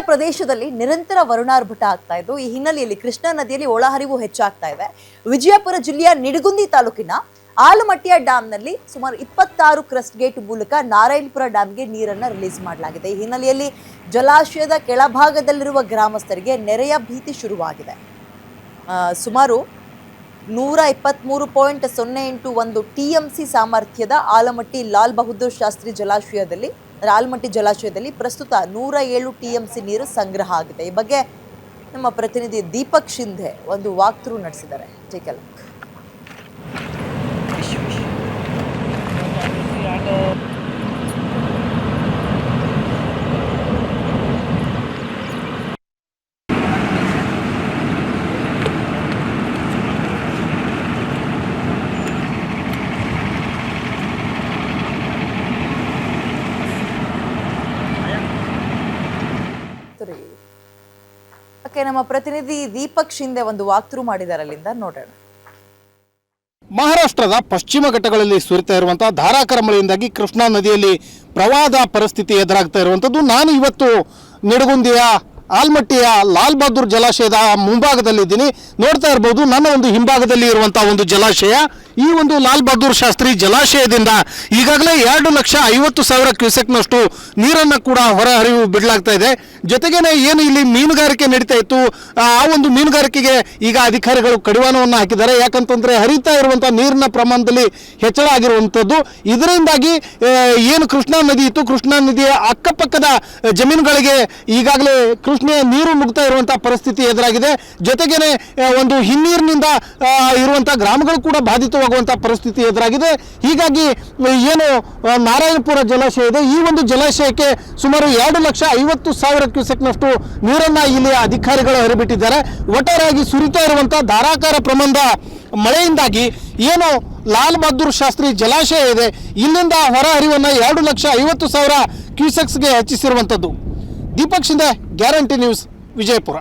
ಪ್ರದೇಶದಲ್ಲಿ ನಿರಂತರ ವರುಣಾರ್ಭಟ ಆಗ್ತಾ ಇದ್ದು ಈ ಹಿನ್ನೆಲೆಯಲ್ಲಿ ಕೃಷ್ಣಾ ನದಿಯಲ್ಲಿ ಒಳಹರಿವು ಹೆಚ್ಚಾಗ್ತಾ ಇದೆ. ವಿಜಯಪುರ ಜಿಲ್ಲೆಯ ನಿಡಗುಂದಿ ತಾಲೂಕಿನ ಆಲಮಟ್ಟಿಯ ಡ್ಯಾಂನಲ್ಲಿ ಸುಮಾರು 26 ಕ್ರಸ್ಟ್ ಗೇಟ್ ಮೂಲಕ ನಾರಾಯಣಪುರ ಡ್ಯಾಂಗೆ ನೀರನ್ನು ರಿಲೀಸ್ ಮಾಡಲಾಗಿದೆ. ಈ ಹಿನ್ನೆಲೆಯಲ್ಲಿ ಜಲಾಶಯದ ಕೆಳಭಾಗದಲ್ಲಿರುವ ಗ್ರಾಮಸ್ಥರಿಗೆ ನೆರೆಯ ಭೀತಿ ಶುರುವಾಗಿದೆ. ಸುಮಾರು 123.08 TMC ಸಾಮರ್ಥ್ಯದ ಆಲಮಟ್ಟಿ ಲಾಲ್ ಬಹದ್ದೂರ್ ಶಾಸ್ತ್ರಿ ಜಲಾಶಯದಲ್ಲಿ ಪ್ರಸ್ತುತ 107 TMC ನೀರು ಸಂಗ್ರಹ ಆಗಿದೆ. ಈ ಬಗ್ಗೆ ನಮ್ಮ ಪ್ರತಿನಿಧಿ ದೀಪಕ್ ಶಿಂಧೆ ಒಂದು ವಾಕ್ ಥ್ರೂ ನಡೆಸಿದ್ದಾರೆ. Take a look. ನಮ್ಮ ಪ್ರತಿನಿಧಿ ದೀಪಕ್ ಶಿಂಧೆ ಒಂದು ವಾಕ್ ಥ್ರೂ ಮಾಡಿದ್ದಾರೆ, ಅಲ್ಲಿಂದ ನೋಡೋಣ. ಮಹಾರಾಷ್ಟ್ರದ ಪಶ್ಚಿಮ ಘಟ್ಟಗಳಲ್ಲಿ ಸುರಿತಾ ಇರುವಂತಹ ಧಾರಾಕಾರ ಮಳೆಯಿಂದಾಗಿ ಕೃಷ್ಣಾ ನದಿಯಲ್ಲಿ ಪ್ರವಾಹದ ಪರಿಸ್ಥಿತಿ ಎದುರಾಗ್ತಾ ಇರುವಂಥದ್ದು. ನಾನು ಇವತ್ತು ನಿಡಗುಂದಿಯ ಆಲ್ಮಟ್ಟಿಯ ಲಾಲ್ ಬಹದ್ದೂರ್ ಜಲಾಶಯದ ಮುಂಭಾಗದಲ್ಲಿದ್ದೀನಿ. ನೋಡ್ತಾ ಇರ್ಬೋದು, ನನ್ನ ಒಂದು ಹಿಂಭಾಗದಲ್ಲಿ ಇರುವಂತಹ ಒಂದು ಜಲಾಶಯ. ಈ ಒಂದು ಲಾಲ್ ಬಹದ್ದೂರ್ ಶಾಸ್ತ್ರಿ ಜಲಾಶಯದಿಂದ ಈಗಾಗಲೇ 2,50,000 ಕ್ಯೂಸೆಕ್ನಷ್ಟು ನೀರನ್ನು ಕೂಡ ಹೊರಹರಿವು ಬಿಡಲಾಗ್ತಾ ಇದೆ. ಜೊತೆಗೇನೆ ಏನು ಇಲ್ಲಿ ಮೀನುಗಾರಿಕೆ ನಡೀತಾ ಇತ್ತು, ಆ ಒಂದು ಮೀನುಗಾರಿಕೆಗೆ ಈಗ ಅಧಿಕಾರಿಗಳು ಕಡಿವಾಣವನ್ನು ಹಾಕಿದ್ದಾರೆ. ಯಾಕಂತಂದರೆ ಹರಿತಾ ಇರುವಂಥ ನೀರಿನ ಪ್ರಮಾಣದಲ್ಲಿ ಹೆಚ್ಚಳ ಆಗಿರುವಂಥದ್ದು. ಇದರಿಂದಾಗಿ ಏನು ಕೃಷ್ಣಾ ನದಿ ಇತ್ತು, ಕೃಷ್ಣಾ ನದಿಯ ಅಕ್ಕಪಕ್ಕದ ಜಮೀನುಗಳಿಗೆ ಈಗಾಗಲೇ ಕೃಷ್ಣೆಯ ನೀರು ನುಗ್ತಾ ಇರುವಂಥ ಪರಿಸ್ಥಿತಿ ಎದುರಾಗಿದೆ. ಜೊತೆಗೇನೆ ಒಂದು ಹಿನ್ನೀರಿನಿಂದ ಇರುವಂಥ ಗ್ರಾಮಗಳು ಕೂಡ ಬಾಧಿತವಾಗುವಂಥ ಪರಿಸ್ಥಿತಿ ಎದುರಾಗಿದೆ. ಹೀಗಾಗಿ ಏನು ನಾರಾಯಣಪುರ ಜಲಾಶಯ ಇದೆ, ಈ ಒಂದು ಜಲಾಶಯಕ್ಕೆ ಸುಮಾರು 2,50,000 ಕ್ಯೂಸೆಕ್ನಷ್ಟು ನೀರನ್ನು ಇಲ್ಲಿ ಅಧಿಕಾರಿಗಳು ಹರಿಬಿಟ್ಟಿದ್ದಾರೆ. ಒಟ್ಟಾರೆಯಾಗಿ ಸುರಿತಾ ಇರುವಂಥ ಧಾರಾಕಾರ ಪ್ರಮಾಣದ ಮಳೆಯಿಂದಾಗಿ ಏನು ಲಾಲ್ ಬಹದ್ದೂರ್ ಶಾಸ್ತ್ರಿ ಜಲಾಶಯ ಇದೆ, ಇಲ್ಲಿಂದ ಹೊರ ಹರಿವನ್ನು 2,50,000 ಕ್ಯೂಸೆಕ್ಸ್ಗೆ ಹೆಚ್ಚಿಸಿರುವಂಥದ್ದು. Deepak Shinde, guarantee news, Vijayapura.